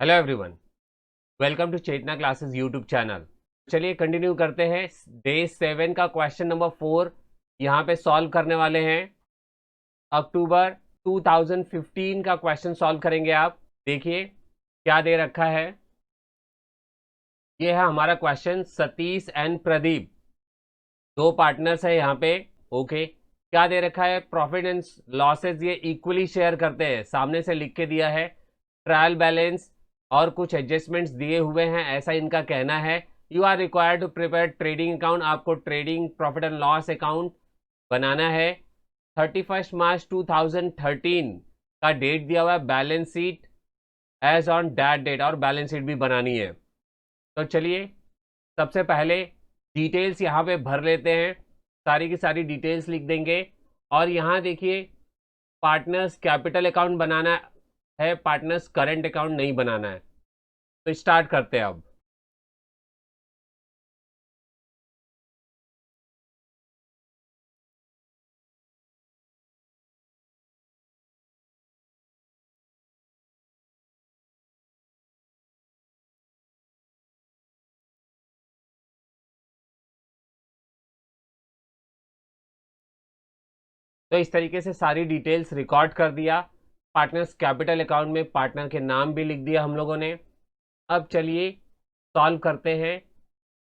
Hello everyone, welcome to Chetana classes YouTube channel. चलिए continue करते हैं। डे 7 का क्वेश्चन नंबर 4 यहाँ पे सॉल्व करने वाले हैं। अक्टूबर 2015 का क्वेश्चन सॉल्व करेंगे। आप देखिए क्या दे रखा है। ये है हमारा क्वेश्चन। सतीश एंड प्रदीप दो पार्टनर्स है यहाँ पे। ओके, क्या दे रखा है? प्रॉफिट एंड लॉसेस ये इक्वली शेयर करते हैं, सामने से लिख के दिया है। ट्रायल बैलेंस और कुछ एडजस्टमेंट्स दिए हुए हैं, ऐसा इनका कहना है। You are required to prepare trading account, आपको trading profit and loss account बनाना है। 31 मार्च 2013 का डेट दिया हुआ है। Balance sheet as on that date, और बैलेंस शीट भी बनानी है। तो चलिए सबसे पहले डिटेल्स यहाँ पे भर लेते हैं। सारी की सारी डिटेल्स लिख देंगे। और यहाँ देखिए पार्टनर्स कैपिटल अकाउंट बनाना है, पार्टनर्स करंट अकाउंट नहीं बनाना है। तो स्टार्ट करते हैं अब। तो इस तरीके से सारी डिटेल्स रिकॉर्ड कर दिया। पार्टनर्स कैपिटल अकाउंट में पार्टनर के नाम भी लिख दिया हम लोगों ने। अब चलिए सॉल्व करते हैं।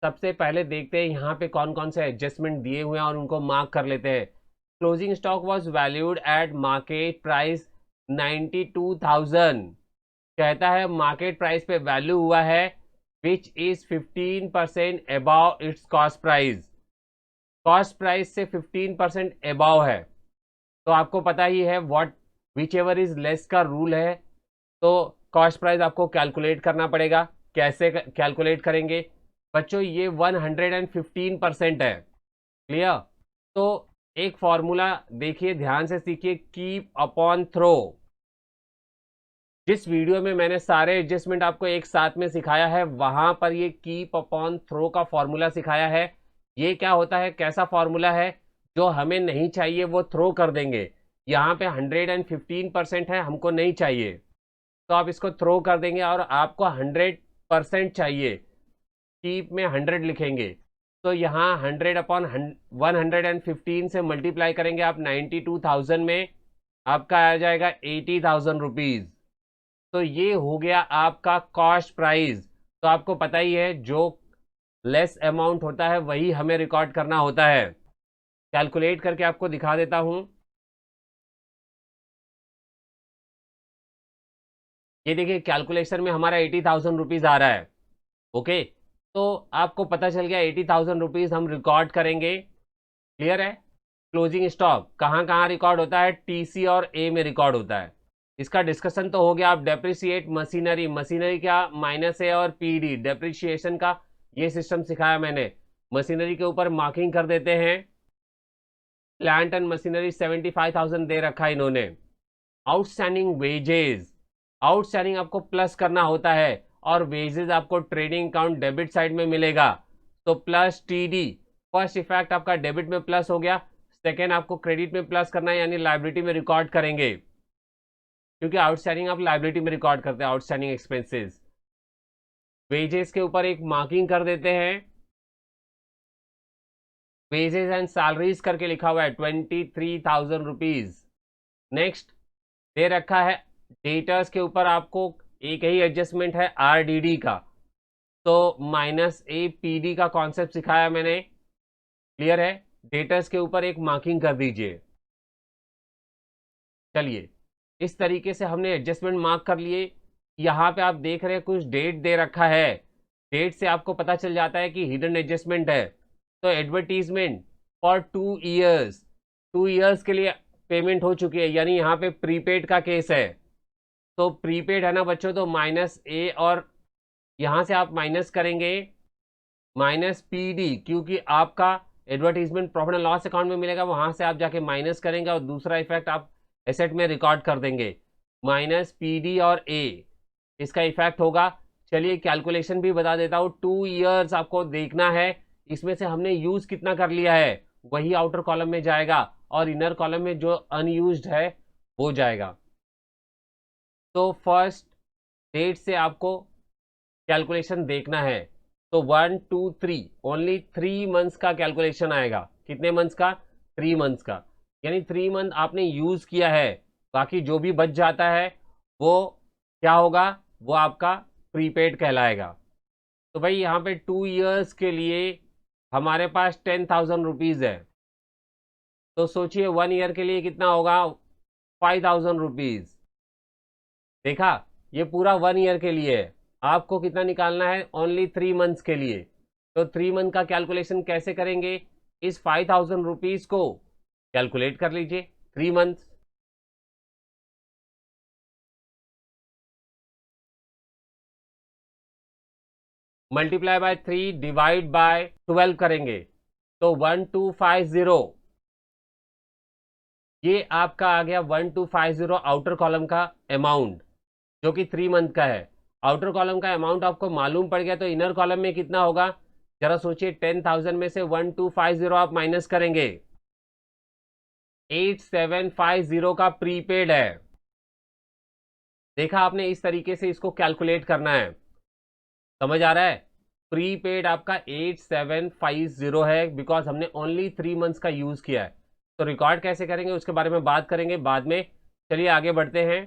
सबसे पहले देखते हैं यहाँ पे कौन कौन से एडजस्टमेंट दिए हुए हैं और उनको मार्क कर लेते हैं। Closing stock was valued at market price 92,000। कहता है मार्केट प्राइस पे वैल्यू हुआ है which is 15% above it's cost price. Cost price से 15% अबव है। तो आपको पता ही है what which ever is less का रूल है। तो कॉस्ट प्राइस आपको कैलकुलेट करना पड़ेगा। कैसे कैलकुलेट करेंगे बच्चों? ये 115% है। क्लियर? तो एक फॉर्मूला देखिए, ध्यान से सीखिए। Keep upon throw. जिस वीडियो में मैंने सारे एडजस्टमेंट आपको एक साथ में सिखाया है, वहां पर ये कीप अपॉन थ्रो का फॉर्मूला सिखाया है। ये क्या होता है, कैसा फॉर्मूला है? जो हमें नहीं चाहिए वो थ्रो कर देंगे। यहाँ पे 115% है, हमको नहीं चाहिए तो आप इसको थ्रो कर देंगे। और आपको 100% चाहिए, कीप में 100 लिखेंगे। तो यहाँ 100/115 से मल्टीप्लाई करेंगे आप 92,000 में, आपका आ जाएगा 80,000 रुपीज। तो ये हो गया आपका कॉस्ट प्राइस। तो आपको पता ही है जो लेस अमाउंट होता है वही हमें रिकॉर्ड करना होता है। कैलकुलेट करके आपको दिखा देता हूं। ये देखिए कैलकुलेशन में हमारा 80,000 रुपीज आ रहा है। ओके, तो आपको पता चल गया 80,000 रुपीज हम रिकॉर्ड करेंगे। क्लियर है? क्लोजिंग स्टॉक कहाँ कहाँ रिकॉर्ड होता है? टीसी और ए में रिकॉर्ड होता है। इसका डिस्कशन तो हो गया। आप डेप्रिसिएट मशीनरी, मशीनरी का -ए और पीडी डेप्रिसिएशन का ये सिस्टम सिखाया मैंने। मशीनरी के ऊपर मार्किंग कर देते हैं। प्लांट एंड मशीनरी 75,000 दे रखा है इन्होंने। आउटस्टैंडिंग वेजेस, आउटस्टैंडिंग आपको प्लस करना होता है और वेजेस आपको ट्रेडिंग अकाउंट डेबिट साइड में मिलेगा। तो प्लस टीडी, फर्स्ट इफेक्ट आपका डेबिट में प्लस हो गया। सेकेंड आपको क्रेडिट में प्लस करना है, यानी लाइबिलिटी में रिकॉर्ड करेंगे, क्योंकि आउटस्टैंडिंग आप लाइबिलिटी में रिकॉर्ड करते हैं, आउटस्टैंडिंग एक्सपेंसेस। वेजेस के ऊपर एक मार्किंग कर देते हैं। वेजेस एंड सैलरीज करके लिखा हुआ है 23,000 रुपीज। नेक्स्ट दे रखा है डेटर्स के ऊपर आपको एक ही एडजस्टमेंट है, आरडीडी का। तो -APD का कॉन्सेप्ट सिखाया मैंने। क्लियर है? डेटर्स के ऊपर एक मार्किंग कर दीजिए। चलिए इस तरीके से हमने एडजस्टमेंट मार्क कर लिए। यहाँ पे आप देख रहे हैं कुछ डेट दे रखा है। डेट से आपको पता चल जाता है कि हिडन एडजस्टमेंट है। तो एडवर्टीजमेंट फॉर 2 इयर्स, 2 इयर्स के लिए पेमेंट हो चुकी है, यानी यहाँ पे प्रीपेड का केस है। तो प्रीपेड है ना बच्चों, तो -A और यहाँ से आप माइनस करेंगे -PD, क्योंकि आपका advertisement profit and loss account में मिलेगा, वहां से आप जाके माइनस करेंगे और दूसरा इफेक्ट आप एसेट में रिकॉर्ड कर देंगे। -PD और A, इसका इफेक्ट होगा। चलिए कैलकुलेशन भी बता देता हूँ। 2 इयर्स आपको देखना है, इसमें से हमने यूज कितना कर लिया है वही आउटर कॉलम में जाएगा और इनर कॉलम में जो अनयूज्ड है वो जाएगा। तो फर्स्ट डेट से आपको कैलकुलेशन देखना है। तो 1 2 3 ओनली 3 मंथ्स का कैलकुलेशन आएगा। कितने मंथ्स का? 3 मंथ्स का। यानी 3 मंथ आपने यूज किया है, बाकी जो भी बच जाता है वो क्या होगा? वो आपका प्रीपेड कहलाएगा। तो भाई यहाँ पे 2 इयर्स के लिए हमारे पास 10,000 रुपीज है। तो सोचिए 1 ईयर के लिए कितना होगा? 5,000 रुपीज। देखा, ये पूरा 1 ईयर के लिए है। आपको कितना निकालना है? ओनली 3 मंथ्स के लिए। तो 3 मंथ का कैलकुलेशन कैसे करेंगे? इस 5,000 रुपीज को कैलकुलेट कर लीजिए। 3 month multiply by 3 divide by 12 करेंगे तो 1250। ये आपका आ गया 1250 आउटर कॉलम का अमाउंट, जो कि 3 मंथ का है। आउटर कॉलम का अमाउंट आपको मालूम पड़ गया तो इनर कॉलम में कितना होगा? जरा सोचिए, 10,000 में से 1250 आप माइनस करेंगे। 8750 का प्रीपेड है। देखा आपने, इस तरीके से इसको कैलकुलेट करना है। समझ आ रहा है? प्रीपेड आपका 8750 है, बिकॉज हमने ओनली 3 मंथ्स का यूज किया है। तो रिकॉर्ड कैसे करेंगे उसके बारे में बात करेंगे बाद में। चलिए आगे बढ़ते हैं।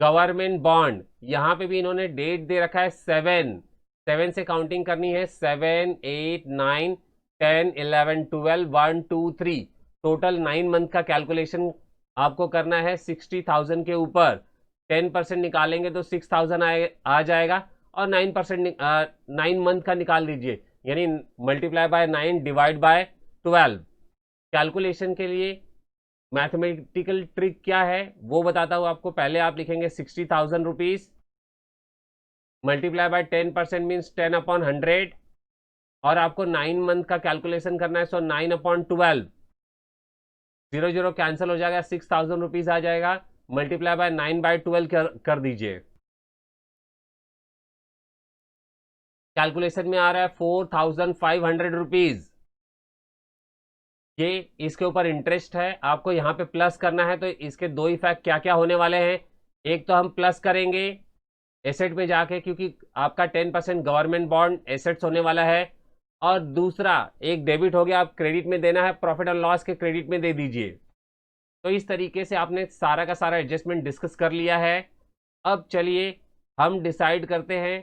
गवर्नमेंट बॉन्ड, यहां पे भी इन्होंने डेट दे रखा है 7। 7 से काउंटिंग करनी है। 7 8 9 10 11 12 1 2 3, टोटल 9 मंथ का कैलकुलेशन आपको करना है 60,000 के ऊपर। 10% निकालेंगे तो 6,000 आ जाएगा। और 9% 9 मंथ का निकाल दीजिए, यानी multiply by 9 divide by 12। Calculation के लिए मैथमेटिकल ट्रिक क्या है वो बताता हूं आपको। पहले आप लिखेंगे 60,000 रुपीज मल्टीप्लाई बाय 10% मीन्स 10/100। और आपको 9 मंथ का कैलकुलेशन करना है, सो 9/12। 0 0 कैंसिल हो जाएगा, 6,000 रुपीज आ जाएगा। मल्टीप्लाई बाय 9/12 कर दीजिए। कैलकुलेशन में आ रहा है 4,500 रुपीज। ये इसके ऊपर इंटरेस्ट है, आपको यहाँ पे प्लस करना है। तो इसके दो इफेक्ट क्या क्या होने वाले हैं? एक तो हम प्लस करेंगे एसेट में जाके, क्योंकि आपका 10% गवर्नमेंट बॉन्ड एसेट्स होने वाला है। और दूसरा एक डेबिट हो गया, आप क्रेडिट में देना है, प्रॉफिट एंड लॉस के क्रेडिट में दे दीजिए। तो इस तरीके से आपने सारा का सारा एडजस्टमेंट डिस्कस कर लिया है। अब चलिए हम डिसाइड करते हैं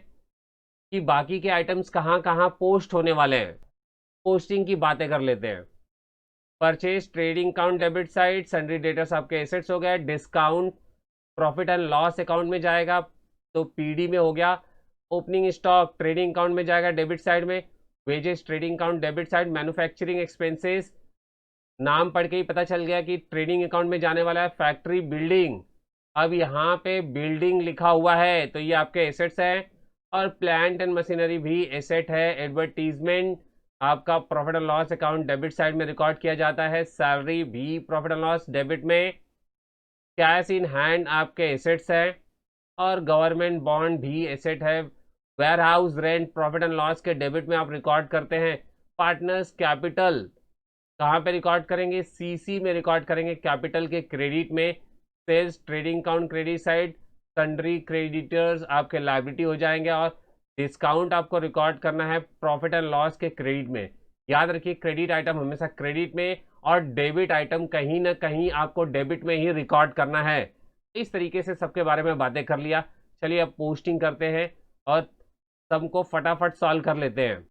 कि बाकी के आइटम्स कहाँ कहाँ पोस्ट होने वाले हैं। पोस्टिंग की बातें कर लेते हैं। Purchase trading account debit side, sundry debtors आपके एसेट्स हो गए। Discount profit and loss account में जाएगा तो पीडी में हो गया। ओपनिंग स्टॉक ट्रेडिंग अकाउंट में जाएगा डेबिट साइड में। Wages trading account debit side. Manufacturing expenses, नाम पढ़ के ही पता चल गया कि ट्रेडिंग अकाउंट में जाने वाला है। फैक्ट्री बिल्डिंग, अब यहाँ पे बिल्डिंग लिखा हुआ है तो ये आपके एसेट्स है। और प्लांट एंड मशीनरी भी एसेट है। एडवर्टीजमेंट आपका profit and loss account debit side में रिकॉर्ड किया जाता है। सैलरी भी प्रॉफिट एंड लॉस डेबिट में। कैश इन हैंड आपके एसेट्स है। और गवर्नमेंट बॉन्ड भी एसेट है। Warehouse rent profit and loss के डेबिट में आप रिकॉर्ड करते हैं। पार्टनर्स कैपिटल कहाँ पे रिकॉर्ड करेंगे? सीसी में रिकॉर्ड करेंगे, कैपिटल के क्रेडिट में। Sales trading account credit side. Sundry creditors आपके लाइबिलिटी हो जाएंगे। और डिस्काउंट आपको रिकॉर्ड करना है प्रॉफिट एंड लॉस के क्रेडिट में। याद रखिए, क्रेडिट आइटम हमेशा क्रेडिट में और डेबिट आइटम कहीं ना कहीं आपको डेबिट में ही रिकॉर्ड करना है। इस तरीके से सबके बारे में बातें कर लिया। चलिए अब पोस्टिंग करते हैं और सबको फटाफट सॉल्व कर लेते हैं।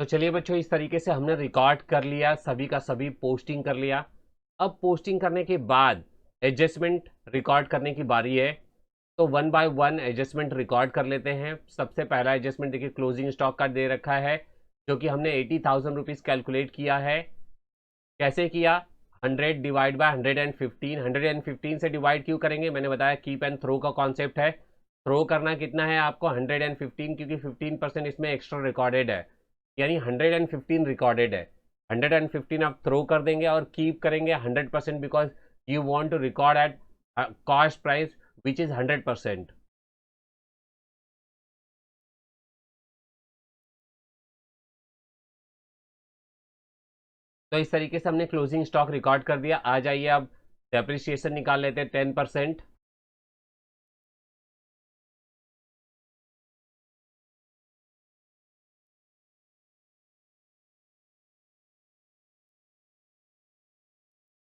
तो चलिए बच्चों, इस तरीके से हमने रिकॉर्ड कर लिया, सभी का सभी पोस्टिंग कर लिया। अब पोस्टिंग करने के बाद एडजस्टमेंट रिकॉर्ड करने की बारी है। तो one by one adjustment record कर लेते हैं। सबसे पहला एडजस्टमेंट देखिए, क्लोजिंग स्टॉक का दे रखा है, जो कि हमने 80,000 रुपीज़ कैलकुलेट किया है। कैसे किया? 100 डिवाइड बाय 115। 115 से डिवाइड क्यों करेंगे? मैंने बताया कीप एंड थ्रो का कॉन्सेप्ट है। थ्रो करना कितना है आपको? 115, क्योंकि 15% इसमें एक्स्ट्रा रिकॉर्डेड है, यानी 115 रिकॉर्डेड है। 115 आप थ्रो कर देंगे और कीप करेंगे 100%, because you want to record at cost price which is 100%। तो इस तरीके से हमने क्लोजिंग स्टॉक रिकॉर्ड कर दिया। आ जाइए अब डेप्रिसिएशन निकाल लेते हैं 10%।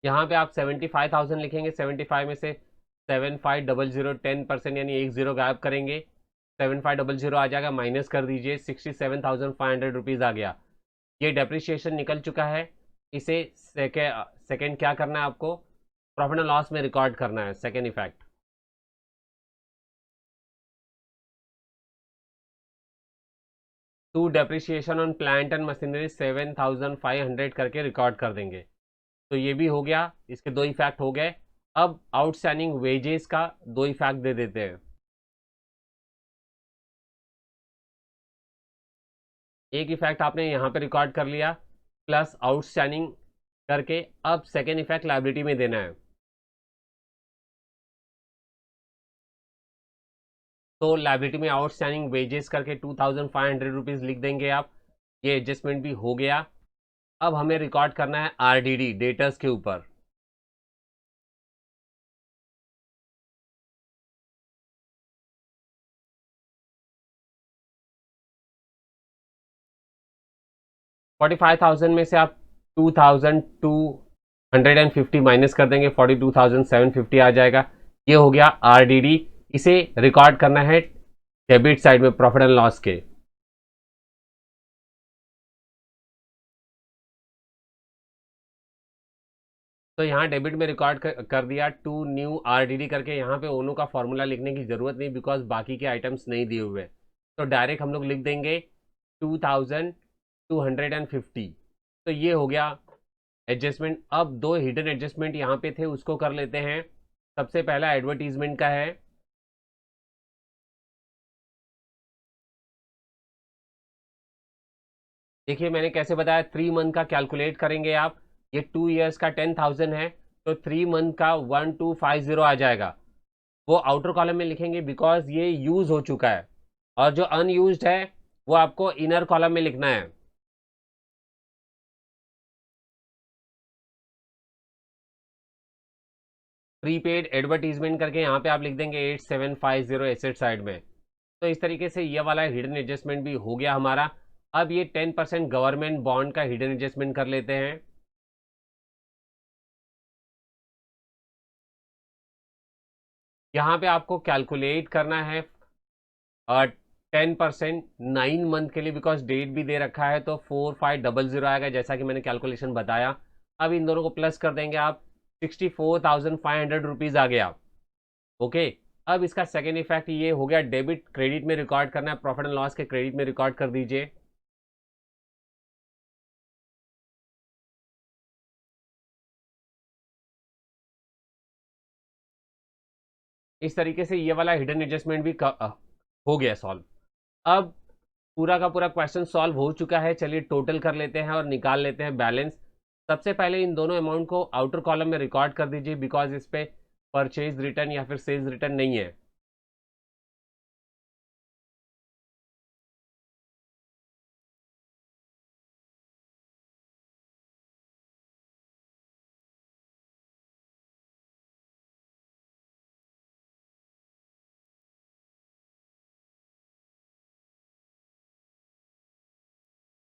यहाँ पे आप 75,000 लिखेंगे। 75 में से 7500 10%, यानी एक जीरो गायब करेंगे। 7500 आ जाएगा, माइनस कर दीजिए, 67,500 रुपीज़ आ गया। ये डेप्रिसिएशन निकल चुका है। इसे सेकेंड क्या करना है आपको? प्रॉफिट एंड लॉस में रिकॉर्ड करना है, second effect. To depreciation on plant and machinery 7,500 करके रिकॉर्ड कर देंगे। तो ये भी हो गया, इसके दो इफेक्ट हो गए। अब आउटस्टैंडिंग वेजेस का दो इफेक्ट दे देते हैं। एक इफेक्ट आपने यहाँ पे रिकॉर्ड कर लिया, प्लस आउटस्टैंडिंग करके। अब सेकेंड इफेक्ट लायबिलिटी में देना है। तो लायबिलिटी में आउटस्टैंडिंग वेजेस करके 2,500 रुपीज़ लिख देंगे आप। ये एडजस्टमेंट भी हो गया। अब हमें रिकॉर्ड करना है आरडीडी, डेटर्स के ऊपर। $45,000 में से आप 2,250 माइनस कर देंगे, 42,750 आ जाएगा। ये हो गया आरडीडी। इसे रिकॉर्ड करना है डेबिट साइड में, प्रॉफिट एंड लॉस के। तो यहाँ डेबिट में रिकॉर्ड कर दिया, टू न्यू आरडीडी करके। यहाँ पे ओनो का फॉर्मूला लिखने की जरूरत नहीं, बिकॉज बाकी के आइटम्स नहीं दिए हुए। तो डायरेक्ट हम लोग लिख देंगे 2,250। तो ये हो गया एडजस्टमेंट। अब दो हिडन एडजस्टमेंट यहाँ पे थे, उसको कर लेते हैं। सबसे पहला एडवर्टीजमेंट का है। देखिए मैंने कैसे बताया, 3 मंथ का कैलकुलेट करेंगे आप। ये 2 ईयर्स का 10,000 है, तो 3 मंथ का 1,250 आ जाएगा। वो आउटर कॉलम में लिखेंगे, बिकॉज ये यूज हो चुका है। और जो अनयूज्ड है वो आपको इनर कॉलम में लिखना है। प्रीपेड एडवर्टीजमेंट करके यहाँ पे आप लिख देंगे 8750 एसेट साइड में। तो इस तरीके से ये वाला हिडन एडजस्टमेंट भी हो गया हमारा। अब ये 10% गवर्नमेंट बॉन्ड का हिडन एडजस्टमेंट कर लेते हैं। यहाँ पे आपको कैलकुलेट करना है 10% 9 मंथ के लिए, बिकॉज डेट भी दे रखा है। तो 4500 आएगा, जैसा कि मैंने कैलकुलेशन बताया। अब इन दोनों को प्लस कर देंगे आप, 64,500 रुपीज़ आ गया। ओके। अब इसका सेकेंड इफेक्ट ये हो गया, डेबिट क्रेडिट में रिकॉर्ड करना है, प्रॉफिट एंड लॉस के क्रेडिट में रिकॉर्ड कर दीजिए। इस तरीके से ये वाला हिडन एडजस्टमेंट भी हो गया सॉल्व। अब पूरा का पूरा क्वेश्चन सॉल्व हो चुका है। चलिए टोटल कर लेते हैं और निकाल लेते हैं बैलेंस। सबसे पहले इन दोनों अमाउंट को आउटर कॉलम में रिकॉर्ड कर दीजिए, बिकॉज इस पे परचेज रिटर्न या फिर सेल्स रिटर्न नहीं है।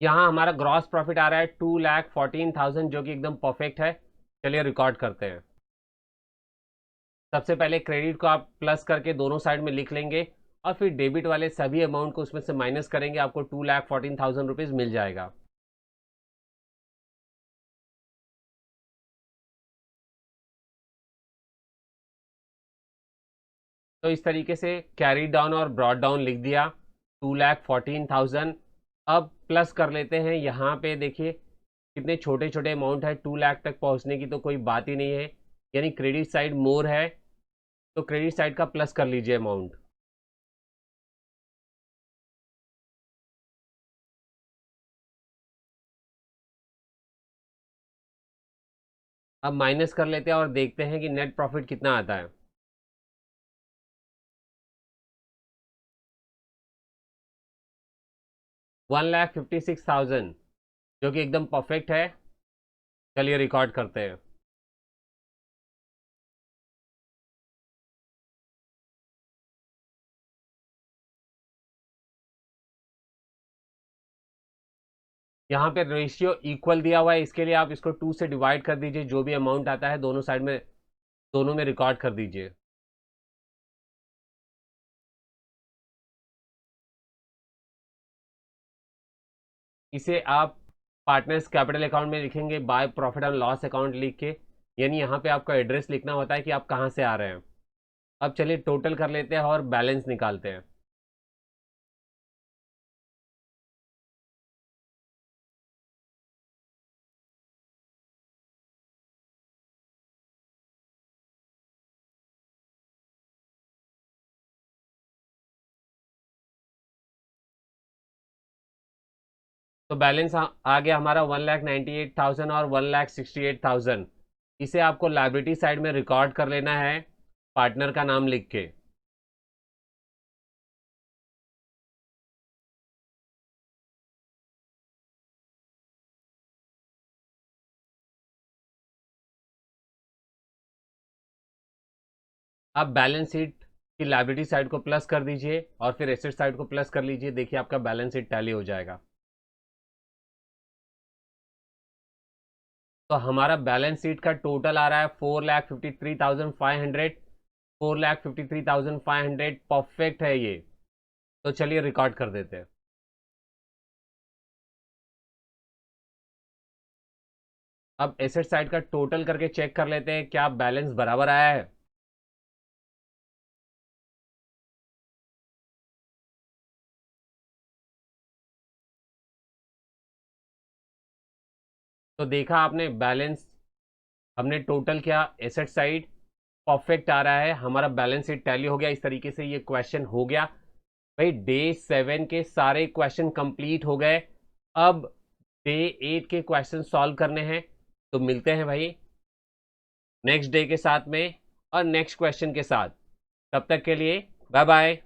यहाँ हमारा ग्रॉस प्रॉफिट आ रहा है 2,14,000, जो कि एकदम परफेक्ट है। चलिए रिकॉर्ड करते हैं। सबसे पहले क्रेडिट को आप प्लस करके दोनों साइड में लिख लेंगे, और फिर डेबिट वाले सभी अमाउंट को उसमें से माइनस करेंगे, आपको 2,14,000 रुपीज़ मिल जाएगा। तो इस तरीके से कैरी डाउन और ब्रॉड डाउन लिख दिया 2,14,000। अब प्लस कर लेते हैं, यहाँ पे देखिए कितने छोटे छोटे अमाउंट है, 2 लाख तक पहुँचने की तो कोई बात ही नहीं है, यानी क्रेडिट साइड मोर है, तो क्रेडिट साइड का प्लस कर लीजिए अमाउंट। अब माइनस कर लेते हैं और देखते हैं कि नेट प्रॉफिट कितना आता है। 1,56,000, जो कि एकदम परफेक्ट है। चलिए रिकॉर्ड करते हैं। यहाँ पे रेशियो इक्वल दिया हुआ है, इसके लिए आप इसको 2 से डिवाइड कर दीजिए, जो भी अमाउंट आता है दोनों साइड में, दोनों में रिकॉर्ड कर दीजिए। इसे आप पार्टनर्स कैपिटल अकाउंट में लिखेंगे by profit and loss account लिख के, यानी यहाँ पे आपका एड्रेस लिखना होता है कि आप कहाँ से आ रहे हैं। अब चलिए टोटल कर लेते हैं और बैलेंस निकालते हैं। तो बैलेंस आ गया हमारा 1,98,000 और 1,68,000। इसे आपको लायबिलिटी साइड में रिकॉर्ड कर लेना है पार्टनर का नाम लिख के। आप बैलेंस शीट की लायबिलिटी साइड को प्लस कर दीजिए और फिर एसेट साइड को प्लस कर लीजिए, देखिए आपका बैलेंस शीट टैली हो जाएगा। तो हमारा बैलेंस शीट का टोटल आ रहा है 4,53,500। 4,53,500 परफेक्ट है ये। तो चलिए रिकॉर्ड कर देते हैं। अब एसेट साइड का टोटल करके चेक कर लेते हैं क्या बैलेंस बराबर आया है। तो देखा आपने बैलेंस, हमने टोटल किया, एसेट साइड परफेक्ट आ रहा है, हमारा बैलेंस शीट टैली हो गया। इस तरीके से ये क्वेश्चन हो गया भाई। डे 7 के सारे क्वेश्चन कंप्लीट हो गए। अब डे 8 के क्वेश्चन सॉल्व करने हैं, तो मिलते हैं भाई नेक्स्ट डे के साथ में और नेक्स्ट क्वेश्चन के साथ। तब तक के लिए बाय बाय।